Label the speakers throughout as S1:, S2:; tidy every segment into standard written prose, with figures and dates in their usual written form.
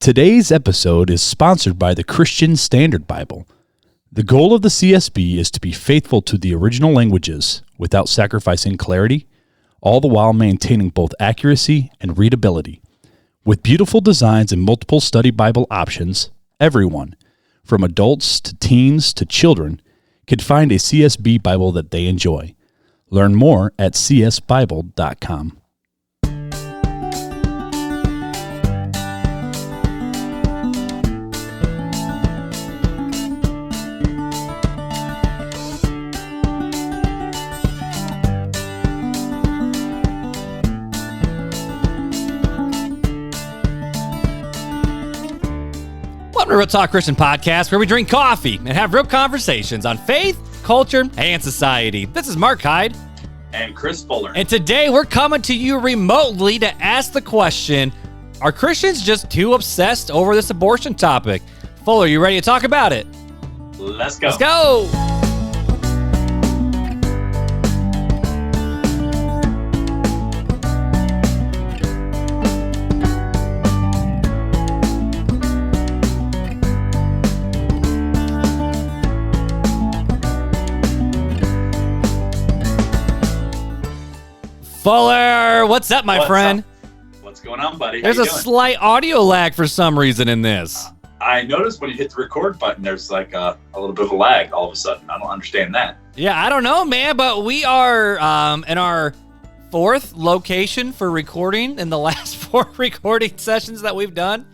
S1: Today's episode is sponsored by the Christian Standard Bible. The goal of the CSB is to be faithful to the original languages without sacrificing clarity, all the while maintaining both accuracy and readability. With beautiful designs and multiple study Bible options, everyone, from adults to teens to children, can find a CSB Bible that they enjoy. Learn more at csbible.com.
S2: Welcome to Real Talk Christian Podcast, where we drink coffee and have real conversations on faith, culture, and society. This is Mark Hyde.
S3: And Chris Fuller.
S2: And today we're coming to you remotely to ask the question, are Christians just too obsessed over this abortion topic? Fuller, you ready to talk about it?
S3: Let's go.
S2: Let's go. Fuller, what's up, my friend?
S3: What's going on, buddy?
S2: There's a slight audio lag for some reason in this.
S3: I noticed when you hit the record button, there's like a little bit of a lag all of a sudden. I don't understand that.
S2: Yeah, I don't know, man, but we are in our fourth location for recording in the last 4 recording sessions that we've done.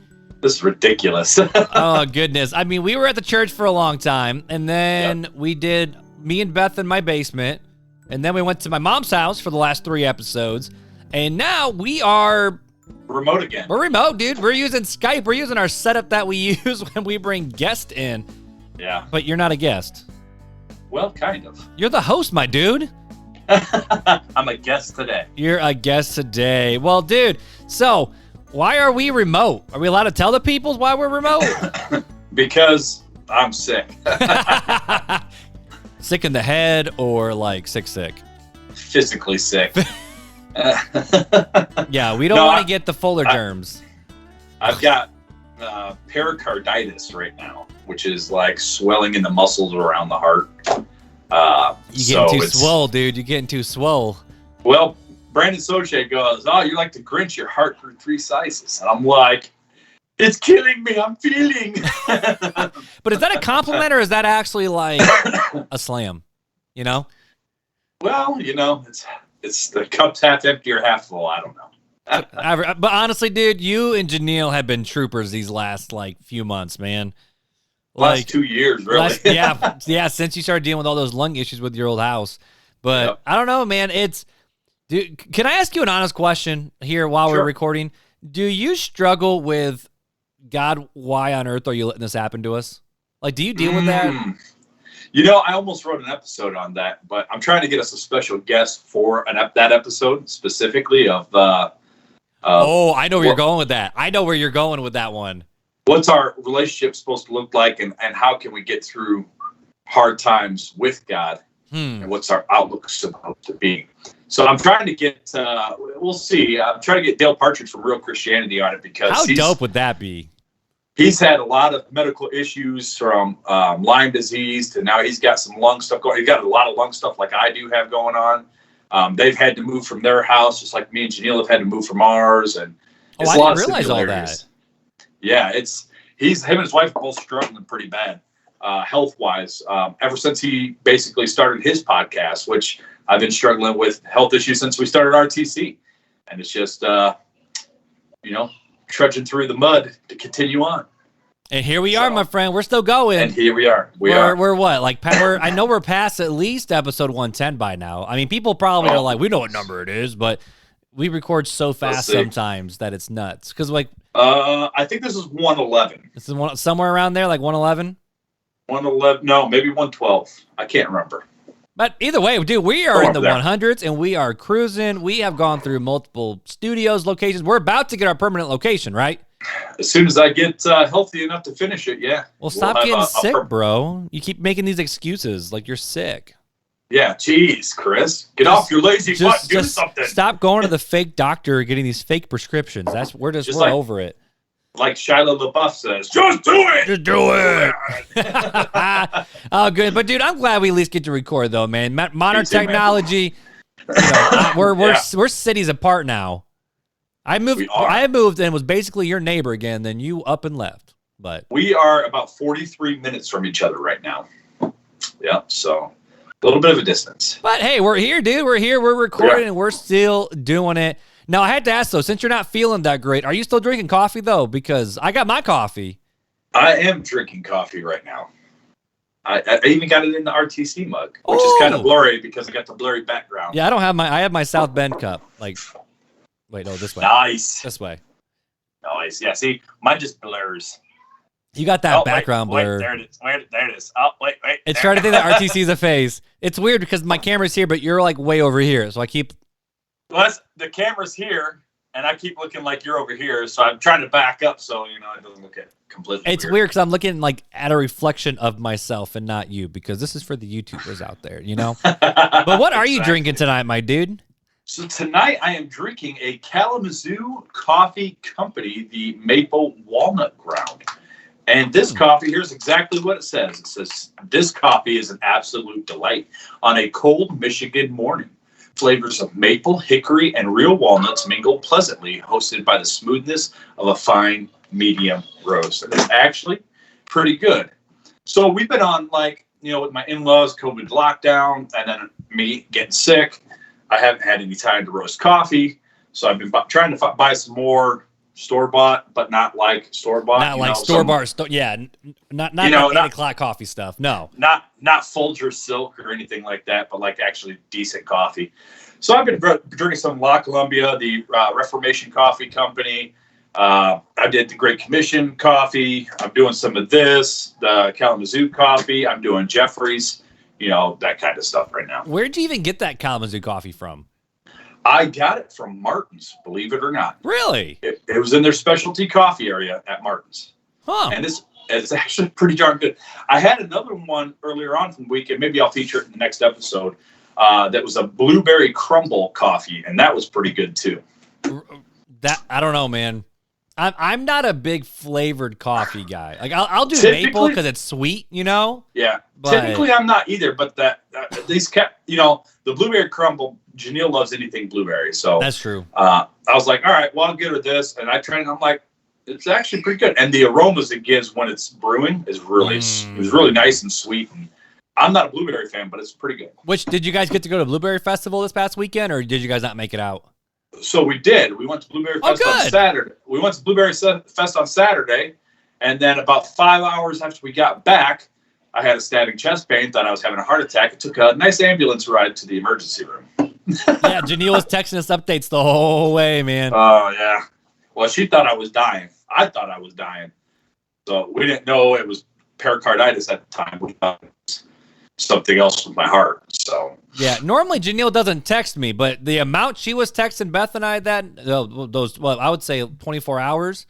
S3: This is ridiculous.
S2: Oh, goodness. I mean, we were at the church for a long time, and then we did me and Beth in my basement. And then we went to my mom's house for the last 3 episodes. And now we are...
S3: remote again.
S2: We're remote, dude. We're using Skype. We're using our setup that we use when we bring guests in.
S3: Yeah.
S2: But you're not a guest.
S3: Well, kind of.
S2: You're the host, my dude.
S3: I'm a guest today.
S2: You're a guest today. Well, dude, so why are we remote? Are we allowed to tell the people why we're remote?
S3: Because I'm sick.
S2: Sick in the head or like sick?
S3: Physically sick.
S2: Yeah, we don't want to get the Fuller germs.
S3: I've got pericarditis right now, which is like swelling in the muscles around the heart.
S2: You're getting too swole, dude. You're getting too swole.
S3: Well, Brandon Soche goes, "Oh, you're like the Grinch. Your heart grew 3 sizes." And I'm like, it's killing me. I'm feeling.
S2: But is that a compliment or is that actually like a slam? You know?
S3: Well, you know, it's the cup's half empty or half full. I don't know.
S2: But honestly, dude, you and Janelle have been troopers these last like few months, man.
S3: Last 2 years, really.
S2: Yeah, since you started dealing with all those lung issues with your old house. But yep. I don't know, man. Dude, can I ask you an honest question here while we're recording? Do you struggle with, God, why on earth are you letting this happen to us? Like, do you deal with that?
S3: You know, I almost wrote an episode on that, but I'm trying to get us a special guest for that episode specifically of.
S2: I know where you're going with that. I know where you're going with that one.
S3: What's our relationship supposed to look like, and how can we get through hard times with God, and what's our outlook supposed to be? So I'm trying to get. We'll see. I'm trying to get Dale Partridge from Real Christianity on it because
S2: how dope would that be?
S3: He's had a lot of medical issues from Lyme disease to now he's got some lung stuff going. He's got a lot of lung stuff like I do have going on. They've had to move from their house, just like me and Janelle have had to move from ours. And
S2: I didn't realize all that.
S3: Yeah, him and his wife are both struggling pretty bad health-wise. Ever since he basically started his podcast, which I've been struggling with health issues since we started RTC. And it's just, trudging through the mud to continue on.
S2: And here we are, my friend. We're still going.
S3: And here we are.
S2: We're what? Like, I know we're past at least episode 110 by now. I mean, people probably are like, we know what number it is, but we record so fast sometimes that it's nuts. Because, like,
S3: I think this is 111.
S2: This is somewhere around there, like 111?
S3: 111. No, maybe 112. I can't remember.
S2: But either way, dude, we are in the 100s, and we are cruising. We have gone through multiple studios, locations. We're about to get our permanent location, right?
S3: As soon as I get healthy enough to finish it, yeah.
S2: Well, stop getting sick, bro. You keep making these excuses like you're sick.
S3: Yeah, geez, Chris. Get off your lazy butt. Do something.
S2: Stop going to the fake doctor getting these fake prescriptions. We're over it.
S3: like Shia LaBeouf says, just do it.
S2: Just do it. Oh, good. But dude, I'm glad we at least get to record though, man. Modern technology. We're cities apart now. I moved and was basically your neighbor again. Then you up and left. But
S3: we are about 43 minutes from each other right now. Yeah, so a little bit of a distance.
S2: But hey, we're here, dude. We're here. We're recording, and we're still doing it. Now, I had to ask, though, since you're not feeling that great, are you still drinking coffee, though? Because I got my coffee.
S3: I am drinking coffee right now. I even got it in the RTC mug, which is kind of blurry because I got the blurry background.
S2: Yeah, I have my South Bend cup. Like, wait, no, this way.
S3: Nice.
S2: This way.
S3: Nice. Yeah, see, mine just blurs.
S2: You got that background blur.
S3: There it is. There it is. Oh, wait.
S2: It's trying to think that RTC is a phase. It's weird because my camera's here, but you're like way over here. So I keep...
S3: Well, the camera's here, and I keep looking like you're over here, so I'm trying to back up so, it doesn't look completely
S2: It's weird because I'm looking like at a reflection of myself and not you, because this is for the YouTubers out there, But what are you drinking tonight, my dude?
S3: So tonight I am drinking a Kalamazoo Coffee Company, the Maple Walnut Ground. And this coffee, here's exactly what it says. It says, this coffee is an absolute delight on a cold Michigan morning. Flavors of maple, hickory, and real walnuts mingle pleasantly, hosted by the smoothness of a fine medium roast. And it's actually pretty good. So we've been on, with my in-laws, COVID lockdown, and then me getting sick. I haven't had any time to roast coffee. So I've been trying to buy some more store-bought, but not like store-bought.
S2: Not like store-bought. Not 8 o'clock coffee stuff. No.
S3: Not Folger Silk or anything like that, but like actually decent coffee. So I've been drinking some La Columbia, the Reformation Coffee Company. I did the Great Commission coffee. I'm doing some of this, the Kalamazoo coffee. I'm doing Jeffrey's, that kind of stuff right now.
S2: Where'd you even get that Kalamazoo coffee from?
S3: I got it from Martin's, believe it or not.
S2: Really?
S3: It was in their specialty coffee area at Martin's.
S2: Huh.
S3: And it's actually pretty darn good. I had another one earlier on from the weekend. Maybe I'll feature it in the next episode. That was a blueberry crumble coffee, and that was pretty good too.
S2: That I don't know, man. I'm not a big flavored coffee guy. Like I'll do maple because it's sweet,
S3: Yeah.
S2: But
S3: typically, I'm not either. But these kept, the blueberry crumble. Janelle loves anything blueberry, so
S2: that's true.
S3: I was like, all right, well, I'll get her this, and I tried it. And I'm like, it's actually pretty good, and the aromas it gives when it's brewing is really, it was really nice and sweet. And I'm not a blueberry fan, but it's pretty good.
S2: Which did you guys get to go to Blueberry Festival this past weekend, or did you guys not make it out?
S3: So we did. We went to Blueberry Fest on Saturday. We went to Blueberry Fest on Saturday, and then about 5 hours after we got back, I had a stabbing chest pain, thought I was having a heart attack. It took a nice ambulance ride to the emergency room.
S2: Yeah, Janelle was texting us updates the whole way, man.
S3: Oh, yeah. Well, she thought I was dying. I thought I was dying. So we didn't know it was pericarditis at the time. We thought it was something else with my heart. So
S2: yeah, normally Janelle doesn't text me, but the amount she was texting Beth and I I would say 24 hours.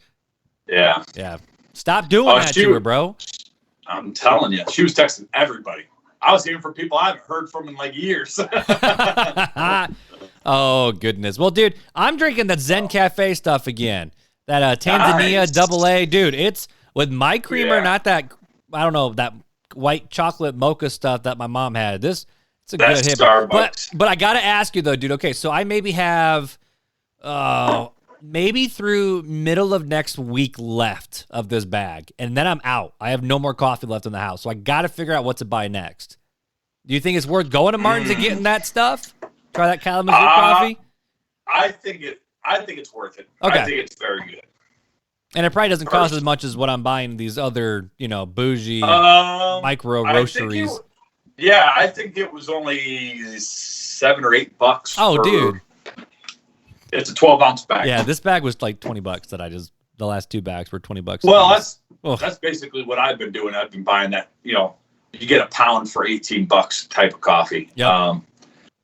S3: Yeah.
S2: Yeah. Stop doing that to her, bro.
S3: I'm telling you, she was texting everybody. I was hearing from people I haven't heard from in like years.
S2: Oh, goodness. Well, dude, I'm drinking that Zen Cafe stuff again. That Tanzania AA. Dude, it's with my creamer, not that, I don't know, that white chocolate mocha stuff that my mom had. It's a good hit. But I got to ask you, though, dude. Okay, so I maybe have maybe through middle of next week left of this bag, and then I'm out. I have no more coffee left in the house, so I got to figure out what to buy next. Do you think it's worth going to Martin's and getting that stuff? Try that Kalamazoo coffee?
S3: I think it's worth it.
S2: Okay.
S3: I think it's very good.
S2: And it probably doesn't cost as much as what I'm buying these other, bougie micro roasteries.
S3: I think it was only $7 or $8.
S2: Oh, dude.
S3: It's a 12-ounce bag.
S2: Yeah, this bag was like $20 the last 2 bags were $20.
S3: Well, that's basically what I've been doing. I've been buying that, you get a pound for $18 type of coffee.
S2: Yep.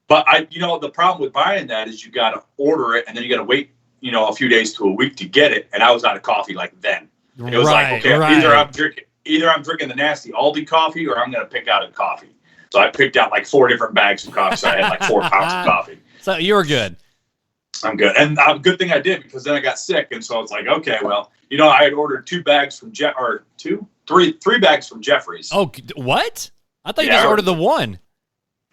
S3: But the problem with buying that is you got to order it and then you got to wait, a few days to a week to get it. And I was out of coffee like then. It was either I'm drinking the nasty Aldi coffee or I'm going to pick out a coffee. So I picked out like 4 different bags of coffee. So I had like 4 pounds of coffee.
S2: So you were good.
S3: I'm good. And good thing I did, because then I got sick. And so I was like, okay, well, I had ordered 2 bags from three bags from Jeffrey's.
S2: Oh, what? I thought you just ordered the one.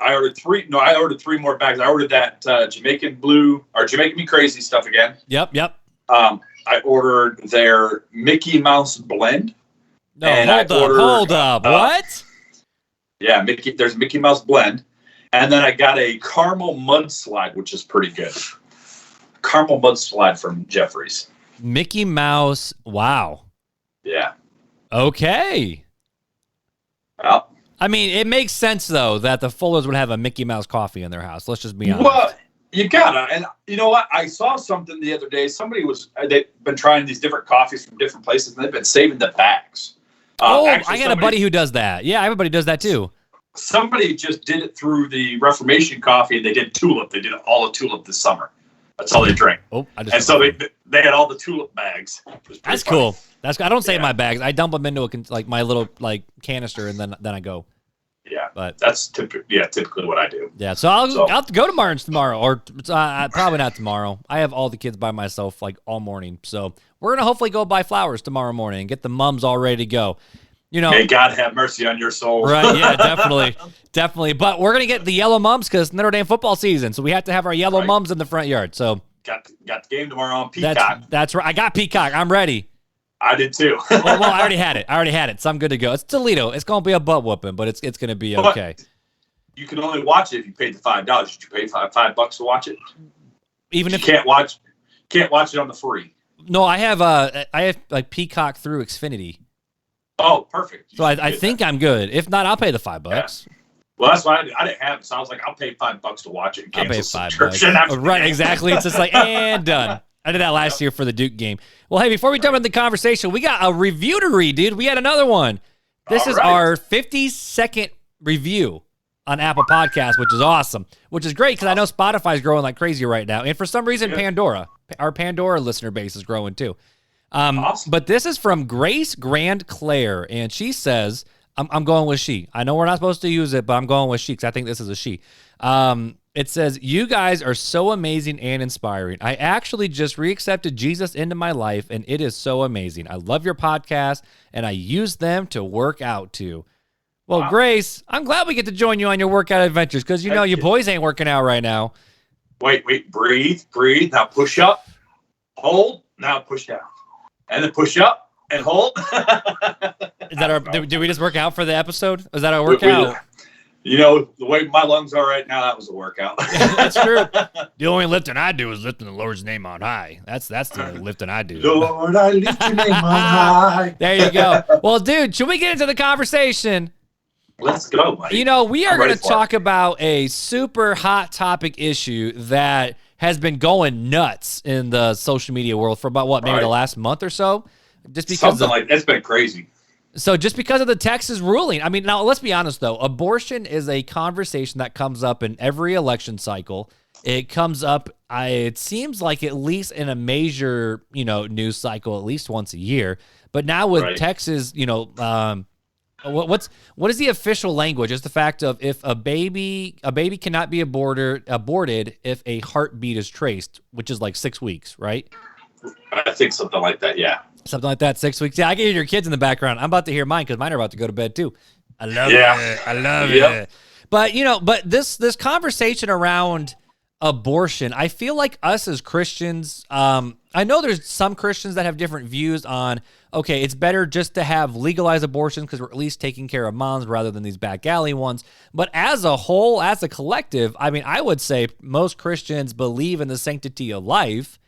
S3: I ordered 3. No, I ordered 3 more bags. I ordered that Jamaican Blue or Jamaican Me Crazy stuff again.
S2: Yep.
S3: I ordered their Mickey Mouse blend.
S2: No, hold up. What?
S3: Yeah, there's Mickey Mouse blend. And then I got a caramel mudslide, which is pretty good. Caramel mudslide from Jeffrey's.
S2: Mickey Mouse. Wow.
S3: Yeah.
S2: Okay.
S3: Well,
S2: I mean, it makes sense, though, that the Fullers would have a Mickey Mouse coffee in their house. Let's just be honest.
S3: Well, you gotta. And you know what? I saw something the other day. They've been trying these different coffees from different places, and they've been saving the bags.
S2: I got a buddy who does that. Yeah, everybody does that, too.
S3: Somebody just did it through the Reformation coffee, and they did tulip. They did all the tulip this summer. That's all they drink.
S2: Oh,
S3: and so they had all the tulip bags.
S2: That's cool. I don't save my bags. I dump them into my little canister, and then I go.
S3: Yeah,
S2: but
S3: that's typically what I do.
S2: Yeah, so I'll go to Martin's tomorrow, or probably not tomorrow. I have all the kids by myself all morning, so we're gonna hopefully go buy flowers tomorrow morning and get the mums all ready to go.
S3: May God have mercy on your soul.
S2: Right? Yeah, definitely. But we're gonna get the yellow mums because Notre Dame football season, so we have to have our yellow mums in the front yard. So
S3: got the game tomorrow on Peacock.
S2: That's right. I got Peacock. I'm ready.
S3: I did too.
S2: well, I already had it, so I'm good to go. It's Toledo. It's gonna be a butt whooping, but it's gonna be okay.
S3: You can only watch it if you paid the $5. Did you pay $5 to watch it?
S2: Even if
S3: you can't watch it on the free.
S2: No, I have Peacock through Xfinity.
S3: Oh, perfect.
S2: So I think I'm good. If not, I'll pay the $5.
S3: Yeah. Well, that's why I didn't have it. So I was like, I'll pay $5 to watch it.
S2: I'll pay $5. Right, exactly. It's just and done. I did that last year for the Duke game. Well, hey, before we jump into the conversation, we got a review to read, dude. We had another one. This is our 50-second review on Apple Podcasts, which is awesome, which is great because I know Spotify's growing like crazy right now. And for some reason, our Pandora listener base is growing too. Awesome. But this is from Grace Grand Claire, and she says, I'm going with she. I know we're not supposed to use it, but I'm going with she because I think this is a she. It says, you guys are so amazing and inspiring. I actually just reaccepted Jesus into my life, and it is so amazing. I love your podcast, and I use them to work out too. Well, wow. Grace, I'm glad we get to join you on your workout adventures because, your boys ain't working out right now.
S3: Wait, breathe. Now push up, hold, now push down. And then push up and hold.
S2: Is that did we just work out for the episode? Was that our workout?
S3: The way my lungs are right now, that was a workout.
S2: That's true. The only lifting I do is lifting the Lord's name on high. That's the only lifting I do.
S3: Lord, I lift your name on high.
S2: There you go. Well, dude, should we get into the conversation?
S3: Let's go, buddy.
S2: We are going to talk about a super hot topic issue that has been going nuts in the social media world for about maybe the last month or so. Just because
S3: it's been crazy.
S2: So just because of the Texas ruling, I mean, now let's be honest though, abortion is a conversation that comes up in every election cycle. It comes up, it seems like at least in a major, news cycle, at least once a year. But now with Texas, what is the official language? It's the fact of if a baby cannot be aborted if a heartbeat is traced, which is like 6 weeks, right?
S3: I think something like that, yeah.
S2: Something like that, 6 weeks. Yeah, I can hear your kids in the background. I'm about to hear mine because mine are about to go to bed too. I love it. I love it. But this conversation around abortion, I feel like us as Christians, I know there's some Christians that have different views on, okay, it's better just to have legalized abortions because we're at least taking care of moms rather than these back alley ones. But as a whole, as a collective, I mean, I would say most Christians believe in the sanctity of life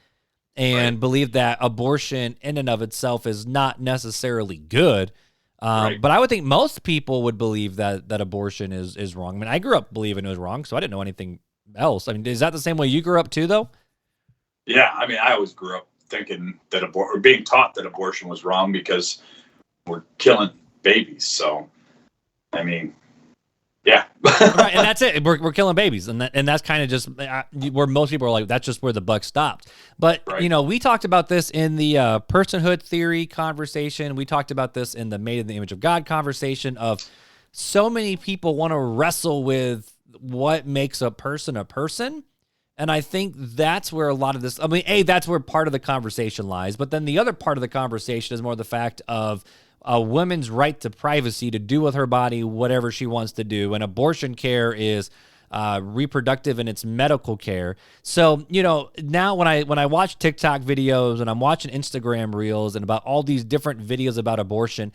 S2: and believe that abortion in and of itself is not necessarily good. But I would think most people would believe that abortion is wrong. I mean, I grew up believing it was wrong, so I didn't know anything else. I mean, is that the same way you grew up too, though?
S3: Yeah, I mean, I always grew up thinking that or being taught that abortion was wrong because we're killing babies. So, I mean, yeah.
S2: Right, and that's it. We're killing babies, and that's kind of just where most people are like, that's just where the buck stops. But we talked about this in the personhood theory conversation. We talked about this in the made in the image of God conversation. Of so many people want to wrestle with what makes a person, And I think that's where a lot of this, that's where part of the conversation lies. But then the other part of the conversation is more the fact of a woman's right to privacy to do with her body whatever she wants to do. And abortion care is reproductive and it's medical care. So, now when I watch TikTok videos and I'm watching Instagram reels and about all these different videos about abortion,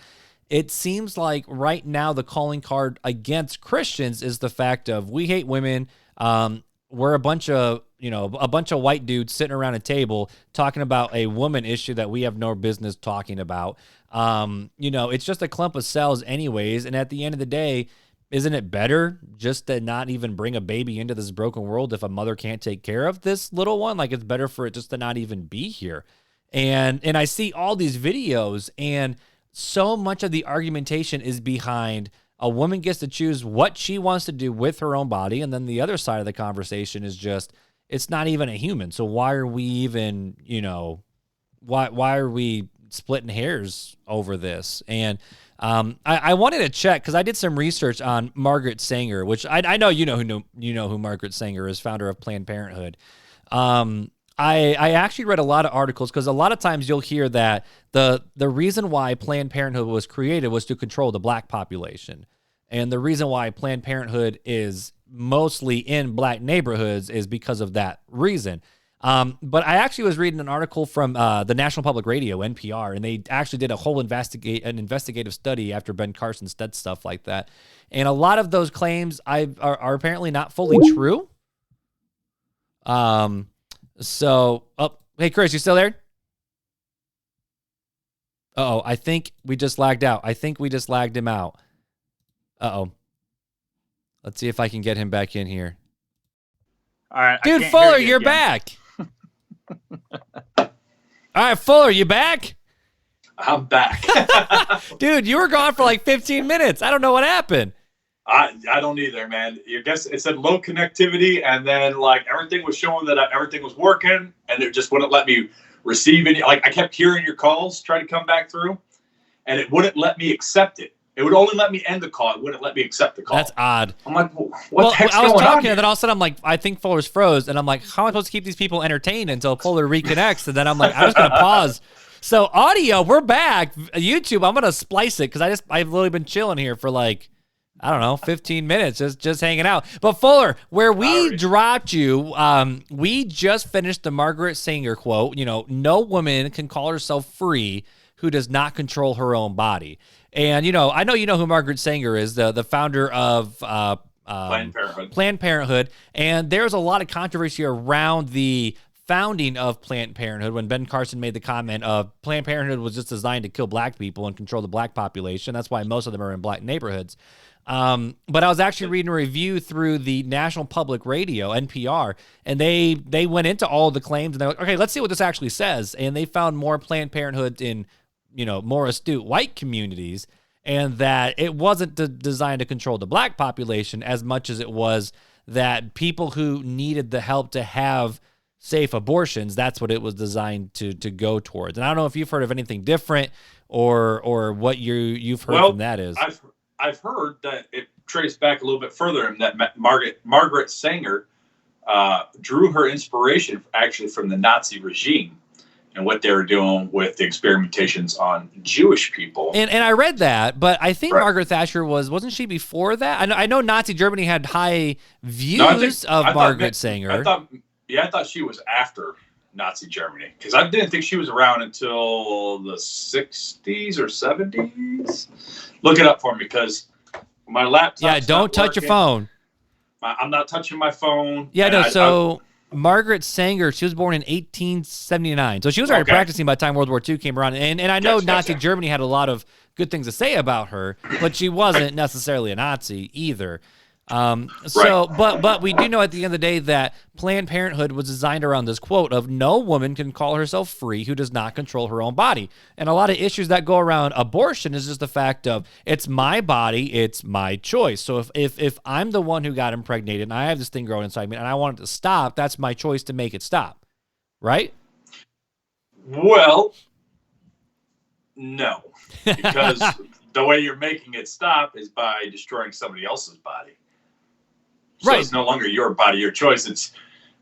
S2: it seems like right now the calling card against Christians is the fact of we hate women. We're a bunch of white dudes sitting around a table talking about a woman issue that we have no business talking about. It's just a clump of cells anyways. And at the end of the day, isn't it better just to not even bring a baby into this broken world if a mother can't take care of this little one? Like, it's better for it just to not even be here. And I see all these videos, and so much of the argumentation is behind a woman gets to choose what she wants to do with her own body. And then the other side of the conversation is just, it's not even a human. So why are we even, why are we splitting hairs over this? And I wanted to check because I did some research on Margaret Sanger, which I know who Margaret Sanger is, founder of Planned Parenthood. I actually read a lot of articles because a lot of times you'll hear that the reason why Planned Parenthood was created was to control the black population. And the reason why Planned Parenthood is mostly in black neighborhoods is because of that reason. But I actually was reading an article from the National Public Radio, NPR, and they actually did a whole investigative study after Ben Carson said stuff like that. And a lot of those claims are apparently not fully true. Hey, Chris, you still there? Uh-oh, I think we just lagged out. I think we just lagged him out. Uh-oh. Let's see if I can get him back in here.
S4: All right,
S2: dude, Fuller, you're back. All right, Fuller, you back?
S3: I'm back.
S2: Dude, you were gone for like 15 minutes. I don't know what happened.
S3: I don't either, man. You guess it said low connectivity, and then like everything was showing that everything was working, and it just wouldn't let me receive any. Like I kept hearing your calls try to come back through, and it wouldn't let me accept it. It would only let me end the call. It wouldn't let me accept the call.
S2: That's odd.
S3: I'm like, what the heck's
S2: I was
S3: going
S2: talking,
S3: on?
S2: and then all of a sudden I'm like, I think Fuller's froze, and I'm like, how am I supposed to keep these people entertained until Fuller reconnects? And then I'm like, I'm just gonna pause. So audio, we're back. YouTube, I'm gonna splice it because I've literally been chilling here for like, I don't know, 15 minutes, just hanging out. But Fuller, where we dropped you, we just finished the Margaret Sanger quote. No woman can call herself free who does not control her own body. And, I know you know who Margaret Sanger is, the founder of Planned Parenthood. And there's a lot of controversy around the founding of Planned Parenthood when Ben Carson made the comment of Planned Parenthood was just designed to kill black people and control the black population. That's why most of them are in black neighborhoods. But I was actually reading a review through the National Public Radio, NPR, and they went into all the claims, and they're like, okay, let's see what this actually says. And they found more Planned Parenthood in more astute white communities, and that it wasn't designed to control the black population as much as it was that people who needed the help to have safe abortions, that's what it was designed to go towards. And I don't know if you've heard of anything different or what you've heard from that is.
S3: I've heard that it traced back a little bit further, and that Margaret Sanger drew her inspiration actually from the Nazi regime and what they were doing with the experimentations on Jewish people.
S2: And I read that, but I think Margaret Thatcher wasn't she before that? I know Nazi Germany had high views of Margaret Sanger.
S3: I thought she was after Nazi Germany, because I didn't think she was around until the 60s or 70s. Look it up for me, because my laptop.
S2: Yeah, don't touch your phone.
S3: I'm not touching my phone.
S2: Yeah, no. Margaret Sanger, she was born in 1879. So she was already practicing by the time World War II came around. And I know Nazi Germany had a lot of good things to say about her, but she wasn't necessarily a Nazi either. But we do know at the end of the day that Planned Parenthood was designed around this quote of no woman can call herself free who does not control her own body. And a lot of issues that go around abortion is just the fact of it's my body, it's my choice. So if I'm the one who got impregnated and I have this thing growing inside me and I want it to stop, that's my choice to make it stop. Right?
S3: Well, no, because the way you're making it stop is by destroying somebody else's body. So it's no longer your body, your choice. It's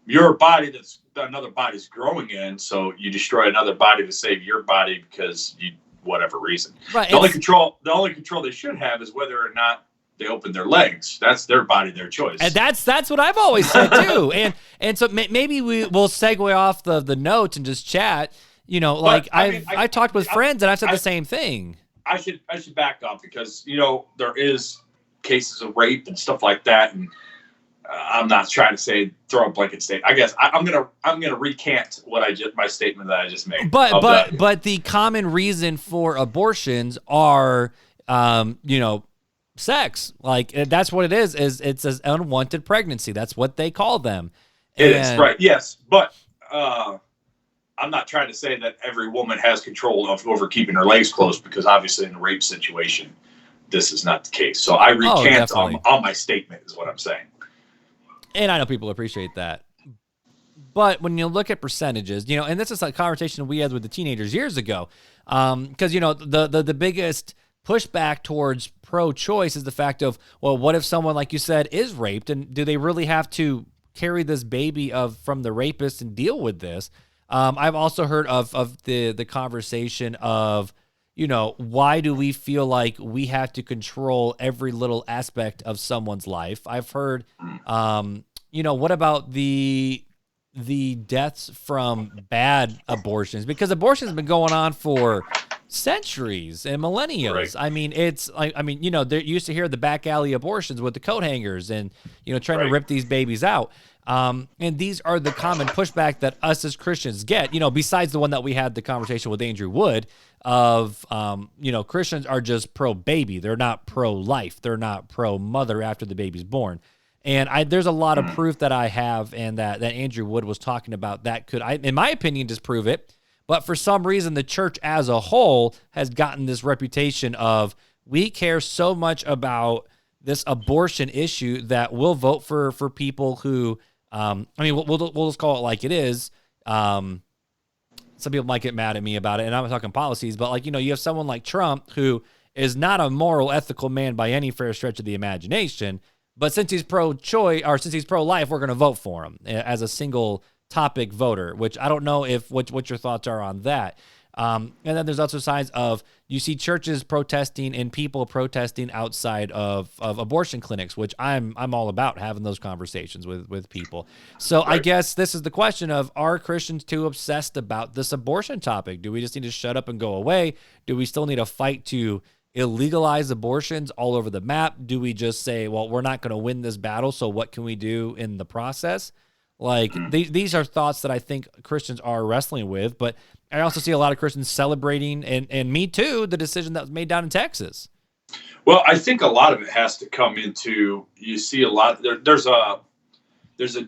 S3: your body that's another body's growing in, so you destroy another body to save your body because you whatever reason.
S2: Right.
S3: The only control they should have is whether or not they open their legs. That's their body, their choice.
S2: And that's what I've always said too. and so maybe we'll segue off the notes and just chat. You know, like I talked with friends and I said the same thing.
S3: I should back up because there is cases of rape and stuff like that, and I'm not trying to throw a blanket statement. I guess I'm gonna recant my statement that I just made.
S2: But the common reason for abortions are sex. Like that's what it is it's an unwanted pregnancy. That's what they call them.
S3: It is right. Yes, but I'm not trying to say that every woman has control over keeping her legs closed, because obviously in a rape situation, this is not the case. So I recant on my statement is what I'm saying.
S2: And I know people appreciate that. But when you look at percentages, and this is a conversation we had with the teenagers years ago, because, the biggest pushback towards pro-choice is the fact of, well, what if someone, like you said, is raped, and do they really have to carry this baby from the rapist and deal with this? I've also heard of the conversation of, why do we feel like we have to control every little aspect of someone's life? I've heard, what about the deaths from bad abortions? Because abortion has been going on for centuries and millennia. Right. I mean, it's like, they used to hear the back alley abortions with the coat hangers and, trying to rip these babies out. And these are the common pushback that us as Christians get, besides the one that we had the conversation with Andrew Wood of, Christians are just pro-baby. They're not pro-life. They're not pro-mother after the baby's born. And there's a lot of proof that I have and that Andrew Wood was talking about that could, in my opinion, disprove it. But for some reason, the church as a whole has gotten this reputation of we care so much about this abortion issue that we'll vote for people who, we'll just call it like it is. Some people might get mad at me about it, and I'm talking policies, but you have someone like Trump who is not a moral, ethical man by any fair stretch of the imagination. But since he's pro-choice or since he's pro-life, we're going to vote for him as a single topic voter, which I don't know what your thoughts are on that. And then there's also signs of you see churches protesting and people protesting outside of abortion clinics, which I'm all about having those conversations with people. So right. I guess this is the question of, are Christians too obsessed about this abortion topic? Do we just need to shut up and go away? Do we still need a fight to illegalize abortions all over the map? Do we just say, well, we're not going to win this battle, so what can we do in the process? Like, these are thoughts that I think Christians are wrestling with, but I also see a lot of Christians celebrating, and me too, the decision that was made down in Texas.
S3: Well, I think a lot of it has to come into, you see a lot, there's a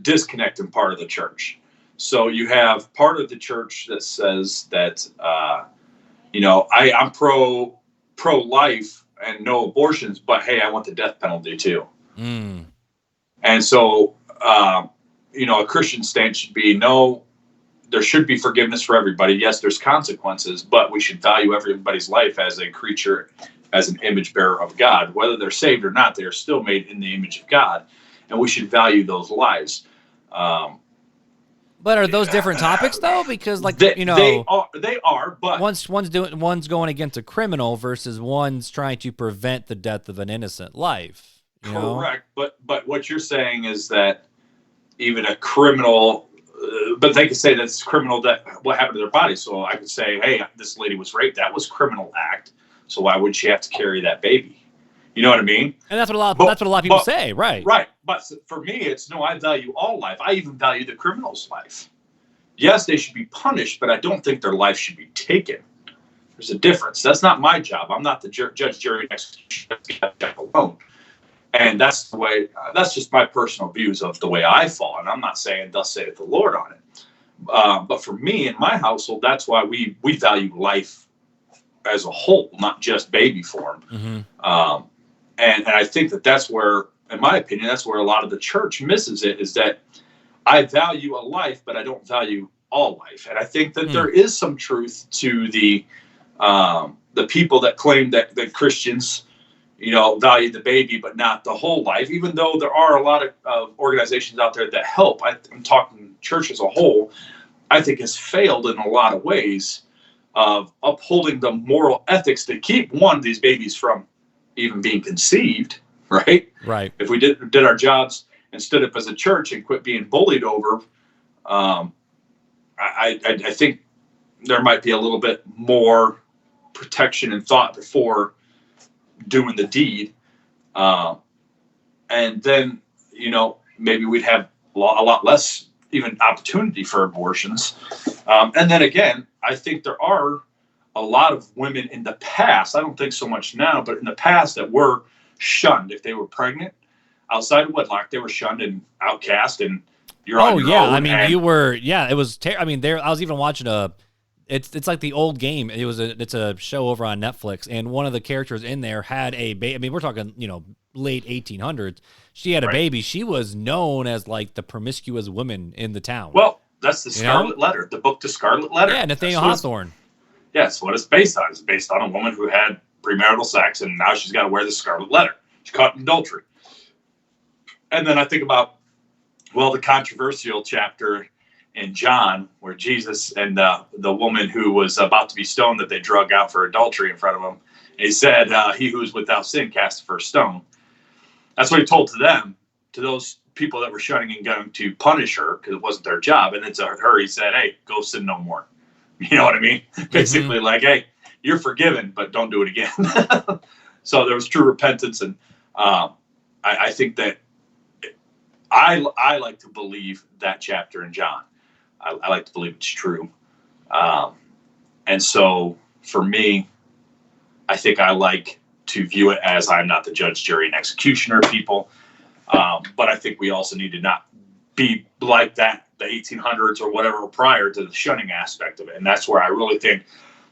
S3: disconnect in part of the church. So you have part of the church that says that, I'm pro-life and no abortions, but hey, I want the death penalty too. And so, a Christian stance should be, no, there should be forgiveness for everybody. Yes, there's consequences, but we should value everybody's life as a creature, as an image bearer of God. Whether they're saved or not, they are still made in the image of God, and we should value those lives.
S2: But are those different topics though? Because they are, but one's going against a criminal versus one's trying to prevent the death of an innocent life.
S3: Correct. But what you're saying is that even a criminal, but they could say that's criminal, that what happened to their body. So I could say, hey, this lady was raped. That was criminal act. So why would she have to carry that baby? You know what I mean?
S2: And that's what a lot of people say, right?
S3: Right. But for me, it's no, I value all life. I even value the criminal's life. Yes, they should be punished, but I don't think their life should be taken. There's a difference. That's not my job. I'm not the judge, jury, executioner alone. And that's the way, that's just my personal views of the way I fall. And I'm not saying thus saith the Lord on it. But for me, in my household, that's why we value life as a whole, not just baby form. Mm-hmm. And I think that's where, in my opinion, that's where a lot of the church misses it, is that I value a life, but I don't value all life. And I think that there is some truth to the people that claim that Christians, value the baby, but not the whole life, even though there are a lot of organizations out there that help. I'm talking church as a whole, I think has failed in a lot of ways of upholding the moral ethics to keep these babies from even being conceived, right?
S2: Right.
S3: If we did our jobs and stood up as a church and quit being bullied over, I think there might be a little bit more protection and thought before doing the deed. And then, maybe we'd have a lot less even opportunity for abortions. And then again, I think there are a lot of women in the past, I don't think so much now, but in the past that were shunned if they were pregnant outside of wedlock. They were shunned and outcast, and you're on your own.
S2: I mean, it was I was even watching it's like the old game. It's a show over on Netflix, and one of the characters in there had a baby. I mean, we're talking, late 1800s. She had a baby. She was known as like the promiscuous woman in the town.
S3: Well, that's the Scarlet Letter, the book to Scarlet Letter.
S2: Yeah, Nathaniel Hawthorne.
S3: Yes, what it's based on. It's based on a woman who had premarital sex, and now she's got to wear the Scarlet Letter. She's caught in adultery. And then I think about, the controversial chapter in John where Jesus and the woman who was about to be stoned that they drug out for adultery in front of him. And he said, he who is without sin cast the first stone. That's what he told to them, to those people that were shunning and going to punish her because it wasn't their job. And then to her, he said, hey, go sin no more. You know what I mean? Basically, like, hey, you're forgiven, but don't do it again. So there was true repentance. And I think that I like to believe that chapter in John. I like to believe it's true. And so for me, I think I like to view it as I'm not the judge, jury, and executioner of people. But I think we also need to not be like that, the 1800s or whatever prior to the shunning aspect of it. And that's where I really think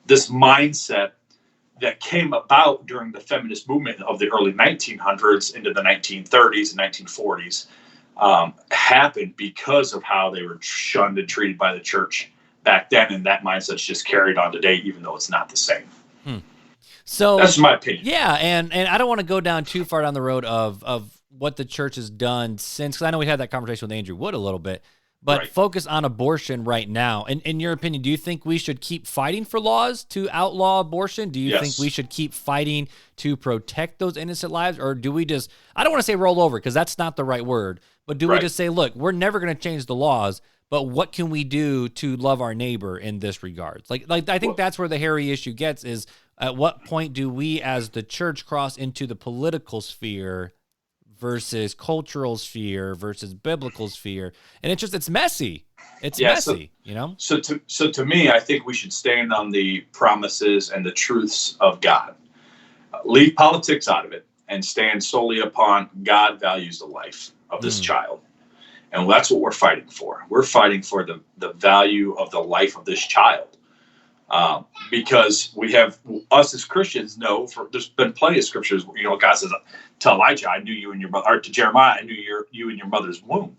S3: this mindset that came about during the feminist movement of the early 1900s into the 1930s and 1940s happened because of how they were shunned and treated by the church back then. And that mindset's just carried on today, even though it's not the same.
S2: So
S3: that's my opinion.
S2: Yeah. And I don't want to go down too far down the road of what the church has done since, because I know we had that conversation with Andrew Wood a little bit, but focus on abortion right now. And in your opinion, do you think we should keep fighting for laws to outlaw abortion? Do you think we should keep fighting to protect those innocent lives? Or do we just, I don't want to say roll over because that's not the right word, but do we just say, look, we're never going to change the laws, but what can we do to love our neighbor in this regard? Like I think that's where the hairy issue gets is at what point do we as the church cross into the political sphere versus cultural sphere versus biblical sphere? And it's messy. It's messy,
S3: So to me, I think we should stand on the promises and the truths of God. Leave politics out of it and stand solely upon God values the life of this child. And that's what we're fighting for. We're fighting for the value of the life of this child. Because we have, us as Christians know, there's been plenty of scriptures, God says, to Elijah, I knew you in your mother, or to Jeremiah, I knew you in your mother's womb.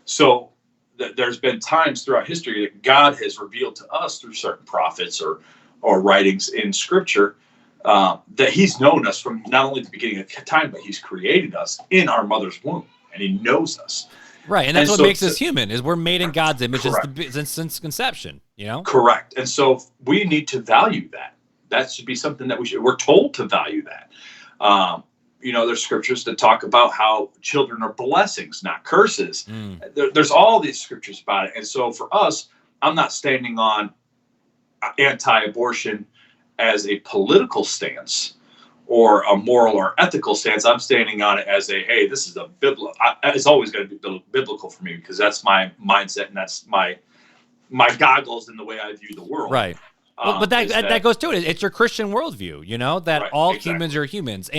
S3: So there's been times throughout history that God has revealed to us through certain prophets or writings in scripture that he's known us from not only the beginning of time, but he's created us in our mother's womb, and he knows us.
S2: Right, and that's what makes us human, is we're made in God's image since conception,
S3: Correct. And so we need to value that. That should be something that we're told to value that. There's scriptures that talk about how children are blessings, not curses. There's all these scriptures about it. And so for us, I'm not standing on anti-abortion as a political stance or a moral or ethical stance. I'm standing on it as hey, this is a biblical. It's always going to be biblical for me because that's my mindset and that's my goggles in the way I view the world.
S2: Right. But that goes to it. It's your Christian worldview, that all humans are humans.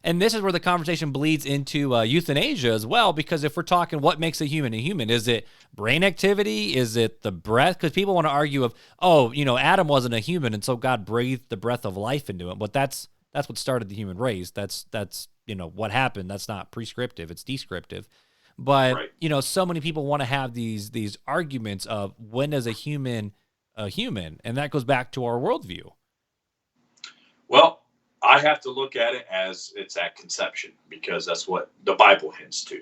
S2: And this is where the conversation bleeds into euthanasia as well, because if we're talking what makes a human, is it brain activity? Is it the breath? Because people want to argue Adam wasn't a human, and so God breathed the breath of life into him. But that's what started the human race. That's what happened. That's not prescriptive. It's descriptive. But, so many people want to have these arguments of when is a human, and that goes back to our worldview.
S3: Well, I have to look at it as it's at conception, because that's what the Bible hints to.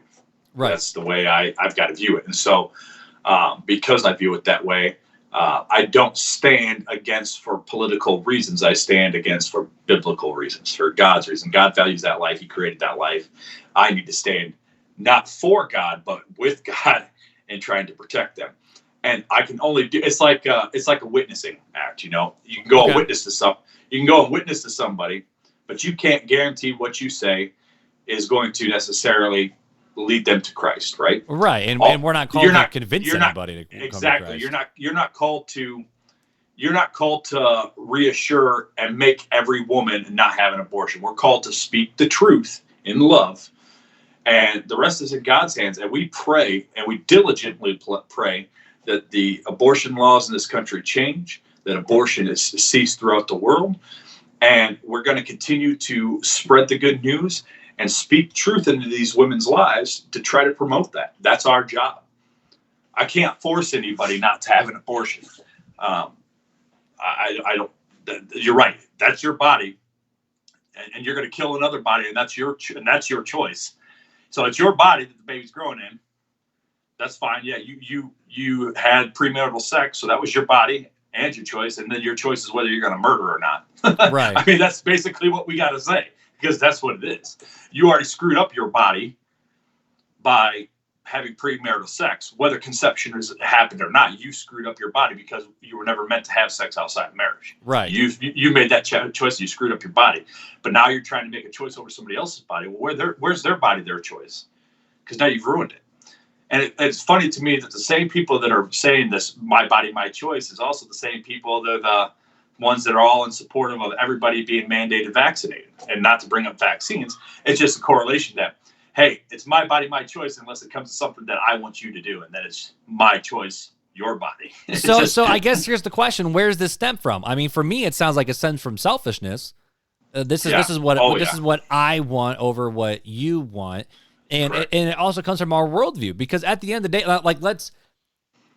S2: Right.
S3: That's the way I've got to view it. And so because I view it that way, I don't stand against for political reasons. I stand against for biblical reasons, for God's reason. God values that life. He created that life. I need to stand not for God, but with God and trying to protect them. And I can only do, it's like a witnessing act. You know, you can go and witness to somebody, but you can't guarantee what you say is going to necessarily lead them to Christ, right?
S2: Right, and we're not called to convince anybody to come
S3: exactly.
S2: to Christ.
S3: You're not called to reassure and make every woman not have an abortion. We're called to speak the truth in love, and the rest is in God's hands. And we pray, and we diligently pray that the abortion laws in this country change, that abortion is ceased throughout the world, and we're going to continue to spread the good news and speak truth into these women's lives to try to promote that. That's our job. I can't force anybody not to have an abortion. I don't. You're right. That's your body, and you're going to kill another body, and that's your choice. So it's your body that the baby's growing in. That's fine. Yeah, you had premarital sex, so that was your body and your choice, and then your choice is whether you're going to murder or not.
S2: Right.
S3: I mean, that's basically what we got to say, because that's what it is. You already screwed up your body by having premarital sex. Whether conception has happened or not, you screwed up your body because you were never meant to have sex outside of marriage.
S2: Right.
S3: You made that choice. You screwed up your body, but now you're trying to make a choice over somebody else's body. Well, where's their body, their choice? Because now you've ruined it. And it's funny to me that the same people that are saying this, my body, my choice, is also the same people that are the ones that are all in support of everybody being mandated vaccinated. And not to bring up vaccines, it's just a correlation that, hey, it's my body, my choice, unless it comes to something that I want you to do, and then it's my choice, your body.
S2: So I guess here's the question: where does this stem from? I mean, for me, it sounds like it stems from selfishness. This is what I want over what you want. And it also comes from our worldview, because at the end of the day, like,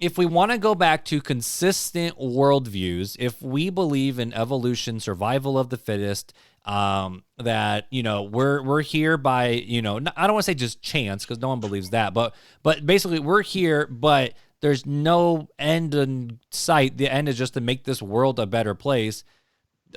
S2: if we want to go back to consistent worldviews, if we believe in evolution, survival of the fittest, that, you know, we're here by, you know, I don't want to say just chance, because no one believes that, but basically we're here, but there's no end in sight. The end is just to make this world a better place.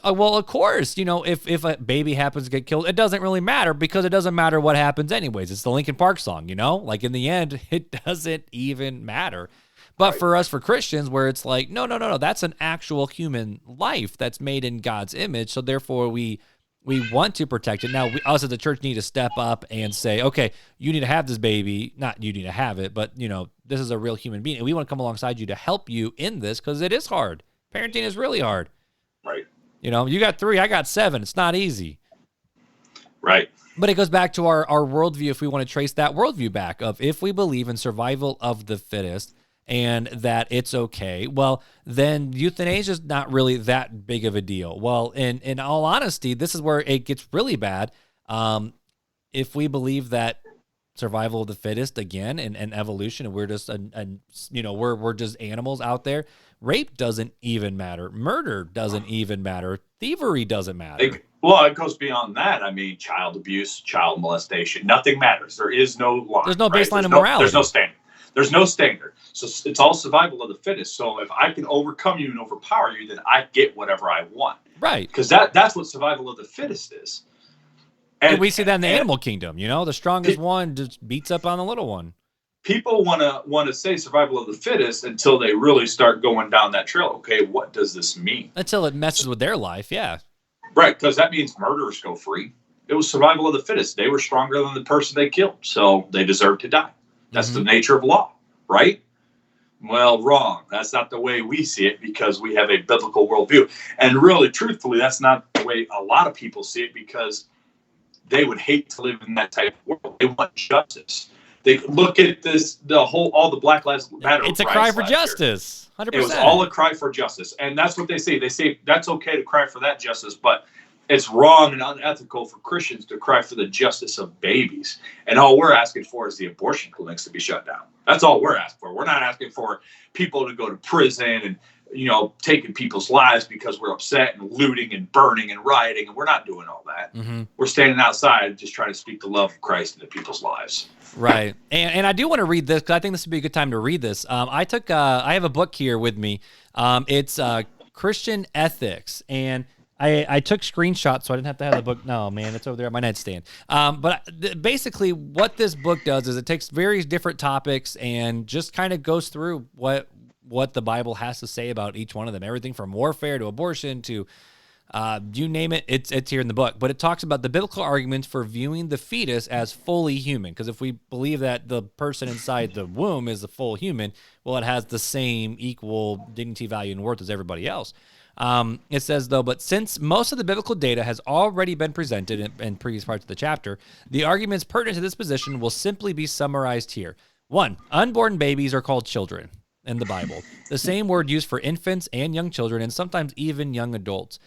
S2: Well, of course, you know, if a baby happens to get killed, it doesn't really matter, because it doesn't matter what happens anyways. It's the Linkin Park song, you know? Like, in the end, it doesn't even matter. But for us, for Christians, where it's like, no, that's an actual human life that's made in God's image, so therefore we want to protect it. Now, us as the church need to step up and say, okay, you need to have this baby. Not you need to have it, but, you know, this is a real human being, and we want to come alongside you to help you in this, because it is hard. Parenting is really hard.
S3: Right.
S2: You know, you got 3, I got 7. It's not easy.
S3: Right.
S2: But it goes back to our worldview, if we want to trace that worldview back, of if we believe in survival of the fittest and that it's okay, well, then euthanasia is not really that big of a deal. Well, in all honesty, this is where it gets really bad. If we believe that survival of the fittest, again, and evolution, and we're just, we're just animals out there, rape doesn't even matter. Murder doesn't even matter. Thievery doesn't matter.
S3: It goes beyond that. I mean, child abuse, child molestation, nothing matters. There is no line.
S2: There's no baseline of morality.
S3: There's no standard. There's no standard. So it's all survival of the fittest. So if I can overcome you and overpower you, then I get whatever I want.
S2: Right.
S3: Because that's what survival of the fittest is.
S2: And we see that in the animal kingdom. You know, the strongest one just beats up on the little one.
S3: People want to say survival of the fittest until they really start going down that trail. Okay, what does this mean?
S2: Until it messes with their life, yeah.
S3: Right, because that means murderers go free. It was survival of the fittest. They were stronger than the person they killed, so they deserve to die. That's the nature of law, right? Well, wrong. That's not the way we see it, because we have a biblical worldview. And really, truthfully, that's not the way a lot of people see it, because they would hate to live in that type of world. They want justice. They look at this, all the Black Lives Matter.
S2: It's a cry for justice. 100%.
S3: It was all a cry for justice. And that's what they say. They say that's okay to cry for that justice, but it's wrong and unethical for Christians to cry for the justice of babies. And all we're asking for is the abortion clinics to be shut down. That's all we're asking for. We're not asking for people to go to prison and taking people's lives because we're upset and looting and burning and rioting, and we're not doing all that.
S2: Mm-hmm.
S3: We're standing outside just trying to speak the love of Christ into people's lives.
S2: Right. And I do want to read this because I think this would be a good time to read this. I have a book here with me. It's Christian Ethics, and I took screenshots so I didn't have to have the book. No, man, it's over there on my nightstand. But basically what this book does is it takes various different topics and just kind of goes through what the Bible has to say about each one of them. Everything from warfare to abortion to you name it, it's here in the book. But it talks about the biblical arguments for viewing the fetus as fully human. Because if we believe that the person inside the womb is a full human, well, it has the same equal dignity, value, and worth as everybody else. It says, though, but since most of the biblical data has already been presented in previous parts of the chapter, the arguments pertinent to this position will simply be summarized here. 1, unborn babies are called children in the Bible. The same word used for infants and young children and sometimes even young adults.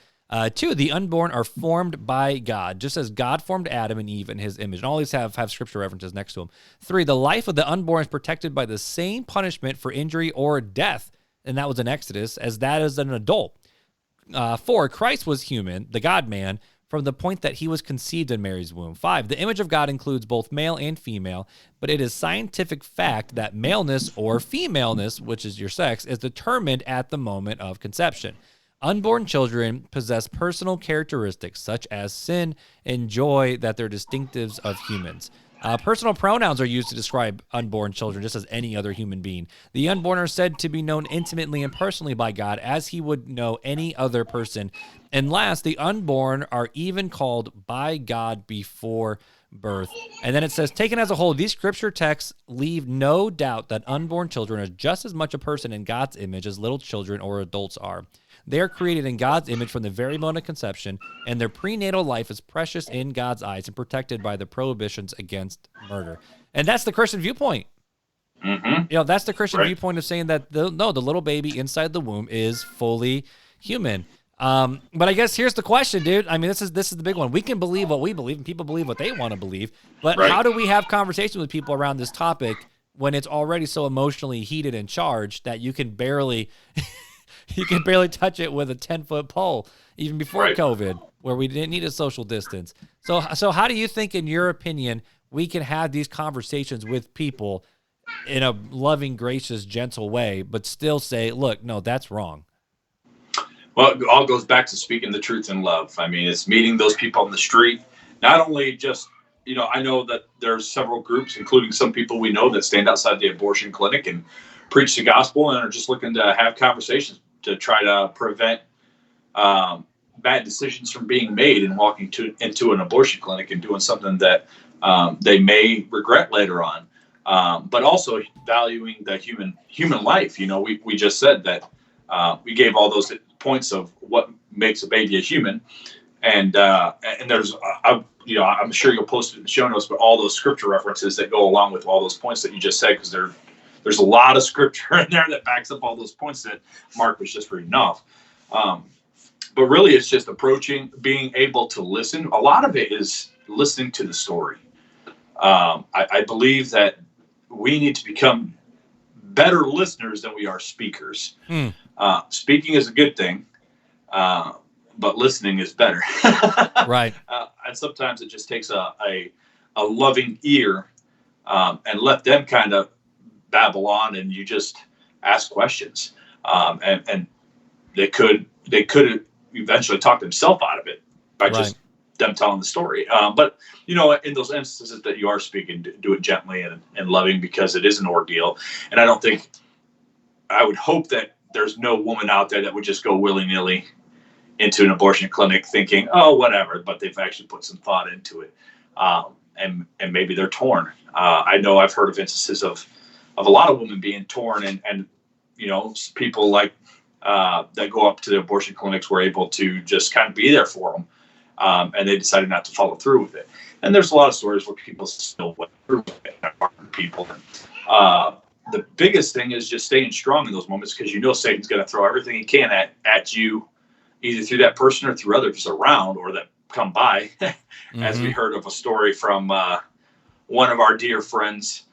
S2: 2, the unborn are formed by God, just as God formed Adam and Eve in his image. And all these have scripture references next to them. 3, the life of the unborn is protected by the same punishment for injury or death, and that was in Exodus, as that is an adult. 4, Christ was human, the God-man, from the point that he was conceived in Mary's womb. 5, the image of God includes both male and female, but it is scientific fact that maleness or femaleness, which is your sex, is determined at the moment of conception. Unborn children possess personal characteristics such as sin and joy that they're distinctives of humans. Personal pronouns are used to describe unborn children just as any other human being. The unborn are said to be known intimately and personally by God as he would know any other person. And last, the unborn are even called by God before birth. And then it says, taken as a whole, these scripture texts leave no doubt that unborn children are just as much a person in God's image as little children or adults are. They are created in God's image from the very moment of conception, and their prenatal life is precious in God's eyes and protected by the prohibitions against murder. And that's the Christian viewpoint.
S3: Mm-hmm.
S2: That's the Christian viewpoint of saying that the little baby inside the womb is fully human. But I guess here's the question, dude. I mean, this is the big one. We can believe what we believe, and people believe what they want to believe. But how do we have conversations with people around this topic when it's already so emotionally heated and charged that you can barely touch it with a 10-foot pole, even before COVID, where we didn't need a social distance. So how do you think, in your opinion, we can have these conversations with people in a loving, gracious, gentle way, but still say, look, no, that's wrong?
S3: Well, it all goes back to speaking the truth in love. I mean, it's meeting those people on the street, not only just, I know that there's several groups, including some people we know that stand outside the abortion clinic and preach the gospel and are just looking to have conversations to try to prevent bad decisions from being made and walking into an abortion clinic and doing something that they may regret later on. But also valuing the human life. We just said that we gave all those points of what makes a baby a human, and there's I'm sure you'll post it in the show notes, but all those scripture references that go along with all those points that you just said, because there's a lot of scripture in there that backs up all those points that Mark was just reading off. But really, it's just being able to listen. A lot of it is listening to the story. I believe that we need to become better listeners than we are speakers. Speaking is a good thing, but listening is better.
S2: Right.
S3: And sometimes it just takes a loving ear and let them kind of babble on, and you just ask questions. And they could eventually talk themselves out of it by just them telling the story. But in those instances that you are speaking, do it gently and loving, because it is an ordeal. And I would hope that there's no woman out there that would just go willy-nilly into an abortion clinic thinking, oh, whatever, but they've actually put some thought into it. And maybe they're torn. I know I've heard of instances of a lot of women being torn, and people like that go up to the abortion clinics were able to just kind of be there for them. And they decided not to follow through with it. And there's a lot of stories where people still went through with it, people. The biggest thing is just staying strong in those moments, because Satan's going to throw everything he can at you, either through that person or through others around or that come by. As we heard of a story from one of our dear friends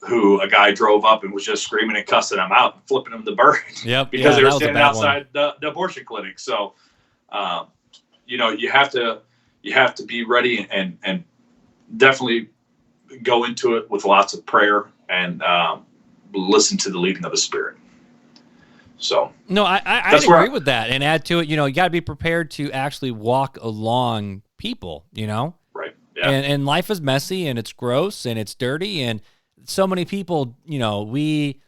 S3: who a guy drove up and was just screaming and cussing him out and flipping him the bird.
S2: Yep.
S3: Because they were
S2: that was a
S3: standing
S2: bad
S3: outside the abortion clinic. So, you have to be ready and definitely go into it with lots of prayer and listen to the leading of the Spirit. So
S2: no, I agree with that, and add to it. You got to be prepared to actually walk along people.
S3: Right. Yeah.
S2: And life is messy and it's gross and it's dirty, and so many people. We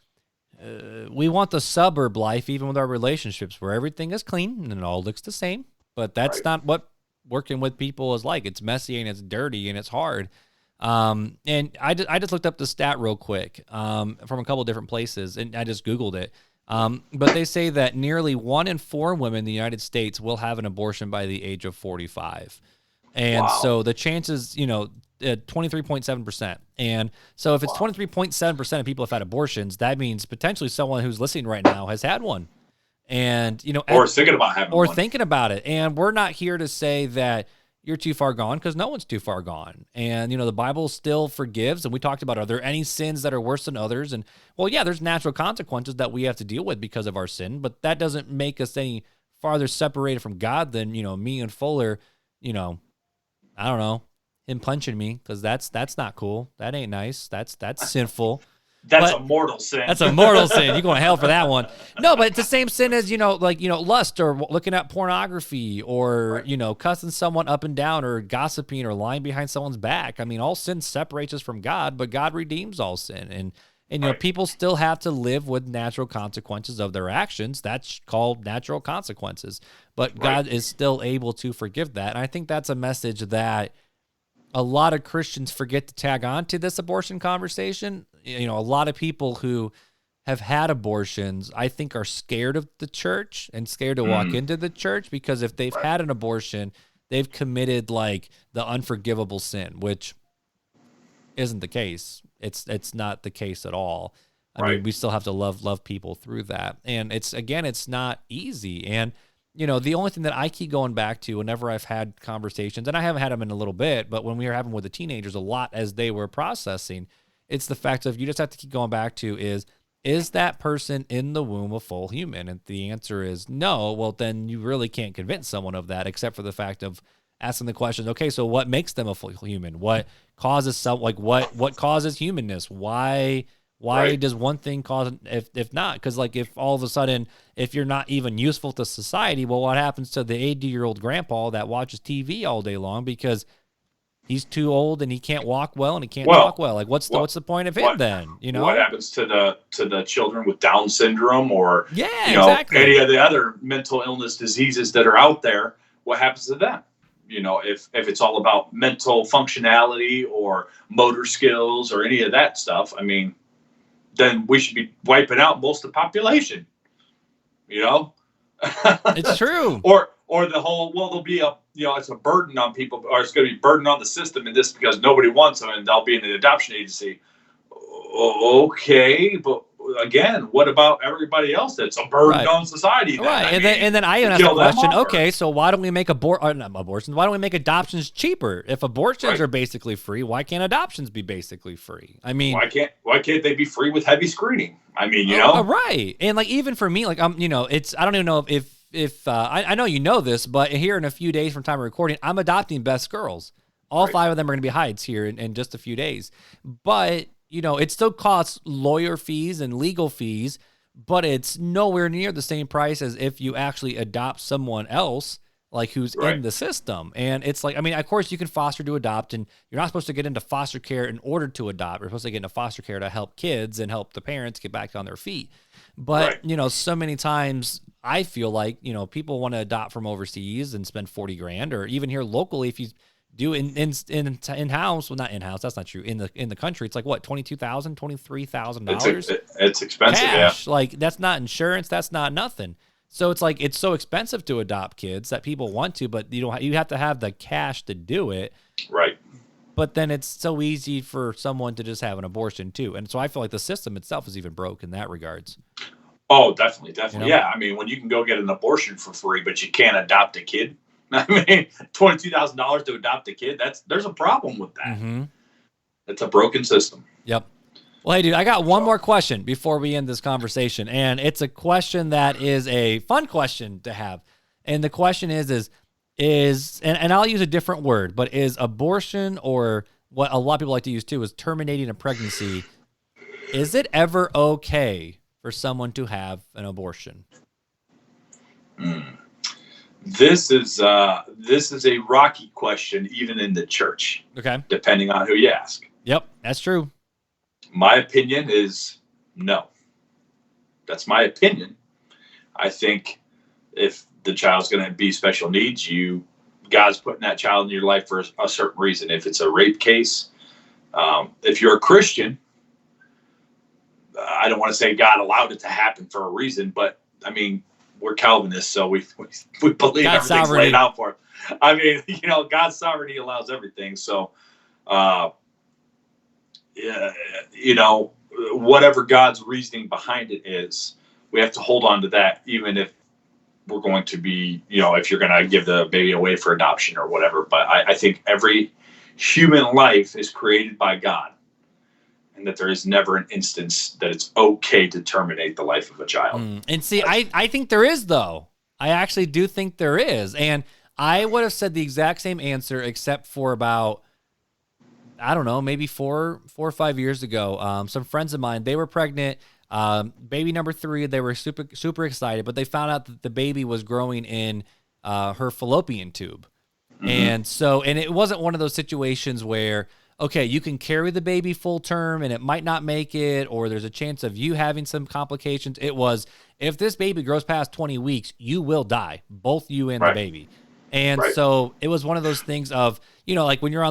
S2: want the suburb life, even with our relationships, where everything is clean and it all looks the same. But that's not what working with people is like. It's messy and it's dirty and it's hard. And I just looked up the stat real quick from a couple of different places, and I just Googled it. But they say that nearly 1 in 4 women in the United States will have an abortion by the age of 45. And so the chances, 23.7%. And so if it's 23.7% of people have had abortions, that means potentially someone who's listening right now has had one. And,
S3: or thinking about having one.
S2: Or thinking about it. And we're not here to say that you're too far gone, because no one's too far gone. And, the Bible still forgives. And we talked about, are there any sins that are worse than others? And, well, yeah, there's natural consequences that we have to deal with because of our sin, but that doesn't make us any farther separated from God than, me and Fuller, I don't know, him punching me, because that's not cool. That ain't nice. That's sinful.
S3: That's a mortal sin.
S2: That's a mortal sin. You're going to hell for that one. No, but it's the same sin as, lust or looking at pornography or, cussing someone up and down or gossiping or lying behind someone's back. I mean, all sin separates us from God, but God redeems all sin. And people still have to live with natural consequences of their actions. That's called natural consequences. But God is still able to forgive that. And I think that's a message that a lot of Christians forget to tag on to this abortion conversation. A lot of people who have had abortions, I think, are scared of the church and scared to walk into the church, because if they've had an abortion, they've committed like the unforgivable sin, which isn't the case. It's not the case at all. I mean, we still have to love people through that. And it's not easy. And, the only thing that I keep going back to whenever I've had conversations, and I haven't had them in a little bit, but when we were having with the teenagers a lot as they were processing, it's the fact of, you just have to keep going back to is that person in the womb a full human? And the answer is no. Well, then you really can't convince someone of that, except for the fact of asking the question, okay, so what makes them a full human? What causes what causes humanness? Why does one thing cause it, if not? Because if all of a sudden, if you're not even useful to society, well, what happens to the 80-year-old grandpa that watches TV all day long because he's too old and he can't walk well and he can't talk well? What's the point of him then? What
S3: happens to the children with Down syndrome or
S2: exactly.
S3: any of the other mental illness diseases that are out there? What happens to them? If it's all about mental functionality or motor skills or any of that stuff, I mean, then we should be wiping out most of the population.
S2: It's true.
S3: Or the whole, there'll be it's a burden on people, or it's going to be a burden on the system, and this because nobody wants them, and they'll be in an adoption agency. Okay, but again, what about everybody else that's a burden on society? Then?
S2: Right, and then I even ask the question, okay, so why don't we make abortions? Why don't we make adoptions cheaper? If abortions are basically free, why can't adoptions be basically free? I mean,
S3: why can't they be free with heavy screening? I mean,
S2: right, and even for me, it's I don't even know if I know this, but here in a few days from time of recording, I'm adopting Beth's girls. All 5 of them are going to be Hydes here in just a few days, but it still costs lawyer fees and legal fees, but it's nowhere near the same price as if you actually adopt someone else, who's in the system. And it's of course you can foster to adopt, and you're not supposed to get into foster care in order to adopt. You're supposed to get into foster care to help kids and help the parents get back on their feet. But, so many times I feel like, people want to adopt from overseas and spend $40,000, or even here locally, if you do in-house, well, not in-house, that's not true. In the country, it's what, $22,000, $23,000?
S3: It's expensive,
S2: cash. That's not insurance, that's not nothing. So it's it's so expensive to adopt kids that people want to, but you have to have the cash to do it.
S3: Right.
S2: But then it's so easy for someone to just have an abortion too. And so I feel like the system itself is even broke in that regards.
S3: Oh, definitely. Yeah. I mean, when you can go get an abortion for free, but you can't adopt a kid. I mean, $22,000 to adopt a kid, there's a problem with that.
S2: Mm-hmm.
S3: It's a broken system.
S2: Yep. Well, hey, dude, I got one more question before we end this conversation, and it's a question that is a fun question to have. And the question is and I'll use a different word, but is abortion, or what a lot of people like to use too, is terminating a pregnancy. Is it ever okay for someone to have an abortion?
S3: This is a rocky question, even in the church.
S2: Okay.
S3: Depending on who you ask.
S2: Yep, that's true.
S3: My opinion is no. That's my opinion. I think if the child's going to be special needs, God's putting that child in your life for a certain reason. If it's a rape case, if you're a Christian, I don't want to say God allowed it to happen for a reason, but I mean, we're Calvinists, so we believe
S2: God's
S3: everything's
S2: sovereignty.
S3: laid out for it. I mean, God's sovereignty allows everything. So, whatever God's reasoning behind it is, we have to hold on to that, even if we're going to be, if you're going to give the baby away for adoption or whatever. But I think every human life is created by God, and that there is never an instance that it's okay to terminate the life of a child.
S2: And see, I think there is, though. I actually do think there is. And I would have said the exact same answer, except for about, I don't know, maybe 4 or 5 years ago. Some friends of mine, they were pregnant. Baby number 3, they were super, super excited, but they found out that the baby was growing in her fallopian tube. Mm-hmm. And it wasn't one of those situations where, okay, you can carry the baby full term and it might not make it, or there's a chance of you having some complications. It was, if this baby grows past 20 weeks, you will die, both you and the baby. And so it was one of those things of, like when you're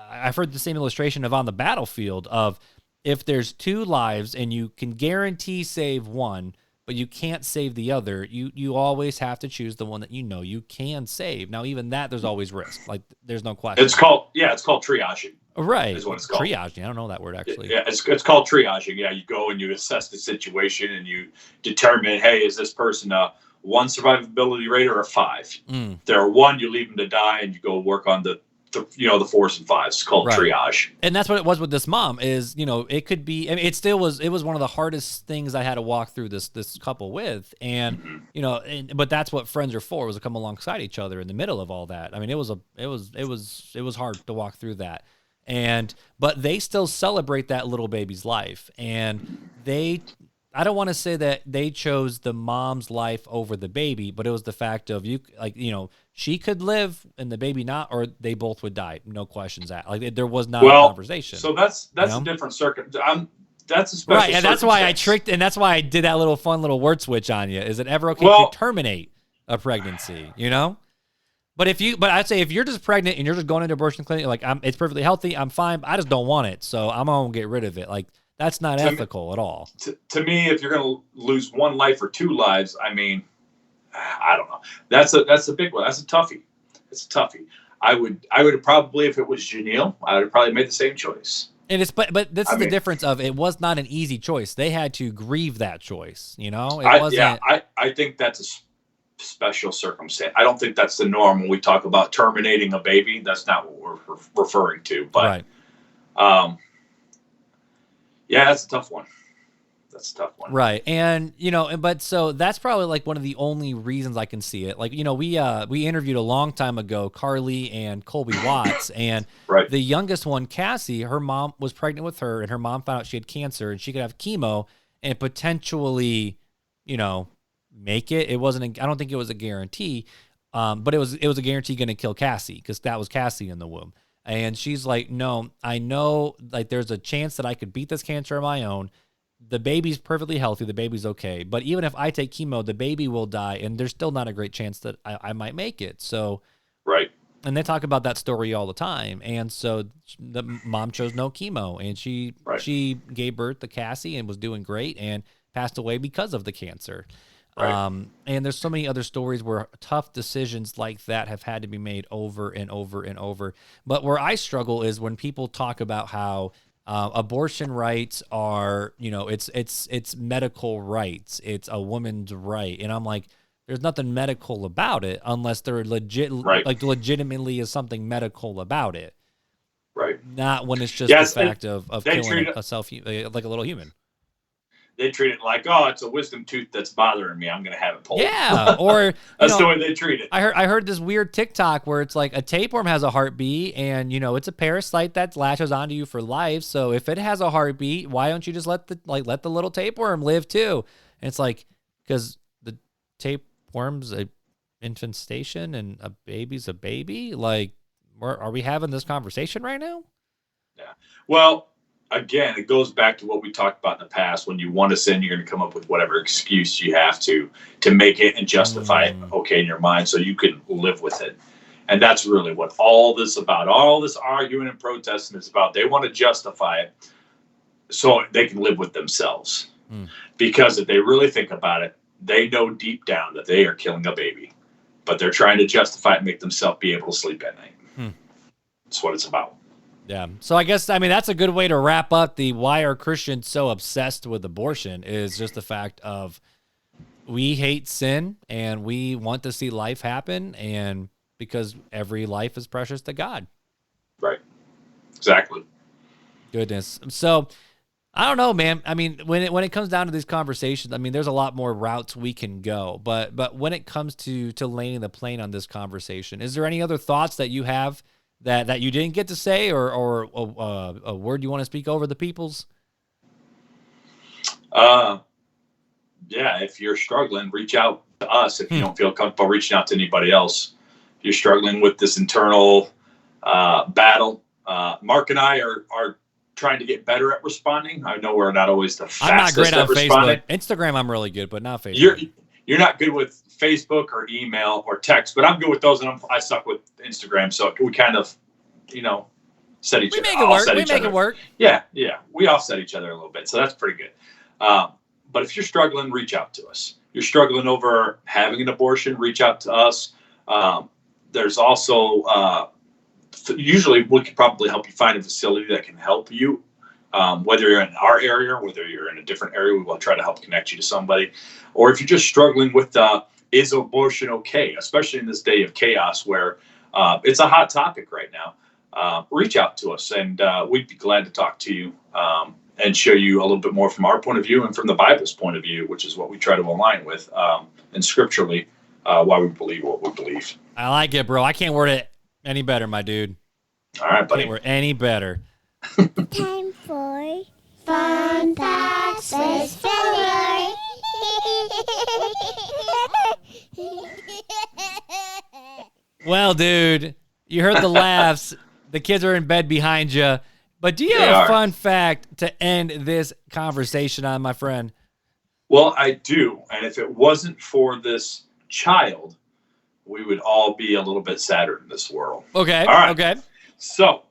S2: I've heard the same illustration of on the battlefield of, if there's 2 lives and you can guarantee save one, but you can't save the other, you always have to choose the one that you can save. Now, even that, there's always risk. Like, there's no question.
S3: It's called triaging.
S2: Right.
S3: Is what it's called.
S2: Triaging. I don't know that word, actually.
S3: Yeah, it's called triaging. Yeah, you go and you assess the situation and you determine, hey, is this person a 1 survivability rate or a 5? If they're a 1, you leave them to die and you go work on the 4s and 5s. It's called triage.
S2: And that's what it was with this mom is, it could be, I mean, it was one of the hardest things I had to walk through this couple with. And, but that's what friends are for, was to come alongside each other in the middle of all that. I mean, it was hard to walk through that. But they still celebrate that little baby's life. And I don't want to say that they chose the mom's life over the baby, but it was the fact of she could live and the baby not, or they both would die. No questions asked. Like, there was not a conversation.
S3: So that's a different circumstance. That's a special
S2: and that's why I tricked, and that's why I did that little fun little word switch on you. Is it ever okay to terminate a pregnancy? But I'd say if you're just pregnant and you're just going into abortion clinic, like, it's perfectly healthy, I'm fine, I just don't want it, so I'm gonna get rid of it. Like, that's not ethical at all.
S3: To me, if you're gonna lose 1 life or 2 lives, I mean, I don't know. That's a big one. That's a toughie. It's a toughie. I would probably, if it was Janelle, I would have probably made the same choice.
S2: And but this is the difference of, it was not an easy choice. They had to grieve that choice. It wasn't.
S3: Yeah, I think that's a special circumstance. I don't think that's the norm when we talk about terminating a baby. That's not what we're referring to. But yeah, that's a tough one. Right.
S2: And, but so that's probably like one of the only reasons I can see it. Like, we interviewed a long time ago, Carly and Colby Watts, and the youngest one, Cassie, her mom was pregnant with her, and her mom found out she had cancer and she could have chemo and potentially, make it. I don't think it was a guarantee, but it was a guarantee going to kill Cassie, because that was Cassie in the womb. And she's like, no, I know, like, there's a chance that I could beat this cancer on my own. The baby's perfectly healthy. The baby's okay. But even if I take chemo, the baby will die, and there's still not a great chance that I might make it. So, and they talk about that story all the time. And so the mom chose no chemo, and she gave birth to Cassie and was doing great and passed away because of the cancer. And there's so many other stories where tough decisions like that have had to be made over and over and over. But where I struggle is when people talk about how abortion rights are, it's medical rights. It's a woman's right. And I'm like, there's nothing medical about it unless there legitimately is something medical about it.
S3: Right.
S2: Not when it's just
S3: Yes,
S2: the fact of
S3: they
S2: killing
S3: treat
S2: a self like a little human.
S3: They treat it like, oh, it's a wisdom tooth that's bothering me. I'm going to have it pulled.
S2: Yeah, or
S3: that's the way they treat it.
S2: I heard this weird TikTok where it's like a tapeworm has a heartbeat, and it's a parasite that latches onto you for life. So if it has a heartbeat, why don't you just let the little tapeworm live too? And it's like, because the tapeworm's a infestation and a baby's a baby. Like, are we having this conversation right now?
S3: Yeah. Well, again, it goes back to what we talked about in the past. When you want to sin, you're going to come up with whatever excuse you have to make it and justify it okay in your mind so you can live with it. And that's really what all this about. All this arguing and protesting is about. They want to justify it so they can live with themselves. Because if they really think about it, they know deep down that they are killing a baby. But they're trying to justify it and make themselves be able to sleep at night. That's what it's about.
S2: Yeah. So I guess, that's a good way to wrap up the why are Christians so obsessed with abortion is just the fact of we hate sin and we want to see life happen, and because every life is precious to God.
S3: Right. Exactly.
S2: Goodness. So I don't know, man. When it comes down to these conversations, there's a lot more routes we can go, but when it comes to laying the plane on this conversation, is there any other thoughts that you have that you didn't get to say, or a word you want to speak over the peoples?
S3: Yeah, if you're struggling, reach out to us. If you don't feel comfortable reaching out to anybody else, if you're struggling with this internal battle, Mark and I are trying to get better at responding. I know we're not always the fastest.
S2: I'm not great on
S3: responding.
S2: Facebook. Instagram, I'm really good, but not Facebook.
S3: You're not good with Facebook or email or text, but I'm good with those, and I suck with Instagram. So we kind of, set each other.
S2: We make it work.
S3: Yeah. We offset each other a little bit, so that's pretty good. But if you're struggling, reach out to us. You're struggling over having an abortion, reach out to us. There's also usually we could probably help you find a facility that can help you. Whether you're in our area or whether you're in a different area, we will try to help connect you to somebody. Or if you're just struggling with is abortion okay, especially in this day of chaos where it's a hot topic right now, reach out to us, and we'd be glad to talk to you and show you a little bit more from our point of view and from the Bible's point of view, which is what we try to align with and scripturally why we believe what we believe.
S2: I like it, bro. I can't word it any better, my dude.
S3: All right, buddy.
S2: Can't word any better.
S5: Time for Fun Facts with Fuller.
S2: Well, dude, you heard the laughs. The kids are in bed behind you. But do you have a fun fact to end this conversation on, my friend?
S3: Well, I do. And if it wasn't for this child, we would all be a little bit sadder in this world.
S2: Okay.
S3: All right.
S2: Okay.
S3: So,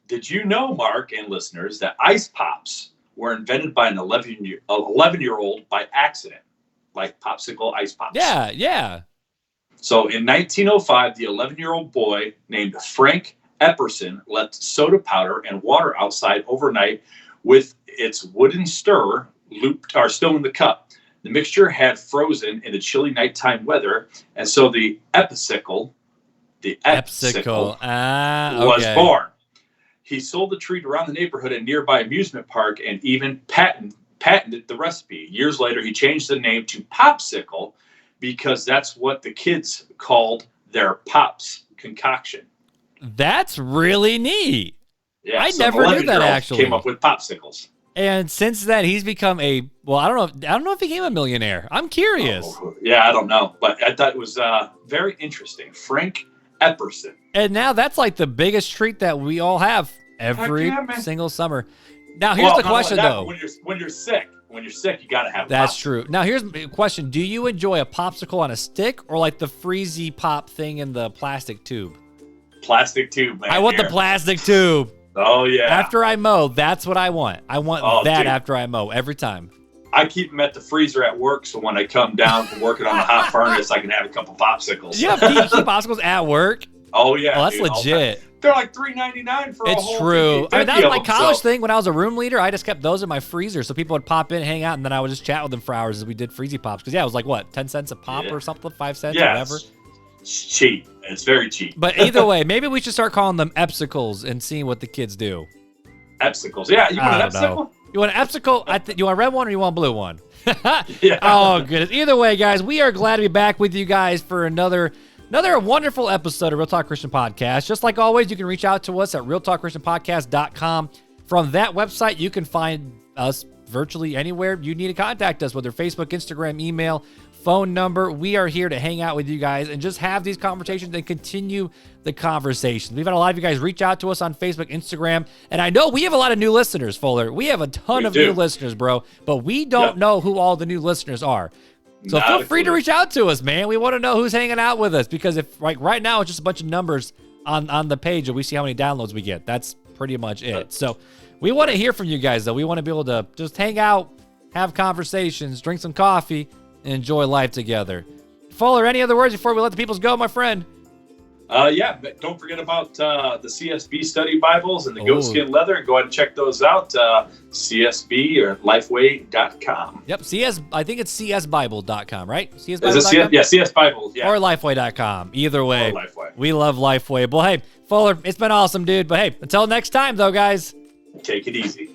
S3: did you know, Mark and listeners, that ice pops were invented by an 11-year-old by accident, like popsicle ice pops?
S2: Yeah.
S3: So, in 1905, the 11-year-old boy named Frank Epperson left soda powder and water outside overnight with its wooden stirrer still in the cup. The mixture had frozen in the chilly nighttime weather, and so the epsicle was born. He sold the treat around the neighborhood at nearby amusement park and even patented the recipe. Years later, he changed the name to Popsicle because that's what the kids called their Pops concoction.
S2: That's really neat.
S3: Yeah,
S2: I never knew that, actually.
S3: Came up with popsicles.
S2: And since then, he's become I don't know if he became a millionaire. I'm curious.
S3: Yeah, I don't know. But I thought it was very interesing. Frank Epperson.
S2: And now that's like the biggest treat that we all have every single summer. Now, here's the question, though.
S3: When you're sick, you got to have
S2: That's true. Now, here's the question. Do you enjoy a popsicle on a stick or like the freezy pop thing in the plastic tube?
S3: Plastic tube, man.
S2: I want the plastic tube.
S3: Oh, yeah.
S2: After I mow, that's what I want. I want that, dude. After I mow, every time.
S3: I keep them at the freezer at work, so when I come down from working on the hot furnace, I can have a couple popsicles.
S2: You have keep popsicles at work?
S3: Oh, yeah.
S2: Oh, that's legit.
S3: They're like $3.99 for a whole.
S2: It's true. I mean, that was my college thing when I was a room leader. I just kept those in my freezer, so people would pop in, hang out, and then I would just chat with them for hours as we did freezy pops. Because, it was like, what, 10 cents a pop or something? 5 cents or whatever?
S3: It's cheap. It's very cheap.
S2: But either way, maybe we should start calling them epsicles and seeing what the kids do.
S3: Epsicles. Yeah, you want an
S2: I don't know.
S3: epsicle?
S2: You want an epsicle? You want a red one or you want a blue one?
S3: Yeah.
S2: Oh, goodness. Either way, guys, we are glad to be back with you guys for another wonderful episode of Real Talk Christian Podcast. Just like always, you can reach out to us at realtalkchristianpodcast.com. From that website, you can find us virtually anywhere you need to contact us, whether Facebook, Instagram, email, phone number. We are here to hang out with you guys and just have these conversations and continue the conversations. We've had a lot of you guys reach out to us on Facebook, Instagram, and I know we have a lot of new listeners, Fuller. We have a ton of new listeners, bro, but we don't know who all the new listeners are. So feel free to reach out to us, man. We want to know who's hanging out with us, because if right now it's just a bunch of numbers on the page and we see how many downloads we get. That's pretty much it. So we want to hear from you guys, though. We want to be able to just hang out, have conversations, drink some coffee, and enjoy life together. Fuller, any other words before we let the peoples go, my friend?
S3: Yeah, but don't forget about the CSB study Bibles and the goatskin leather. Go ahead and check those out. CSB or Lifeway.com.
S2: Yep, I think it's csbible.com, right?
S3: csbible.com? Yeah, CS Bible. Yeah.
S2: Or Lifeway.com. Either way,
S3: Lifeway.
S2: We love Lifeway. Well, hey, Fuller, it's been awesome, dude. But hey, until next time, though, guys.
S3: Take it easy.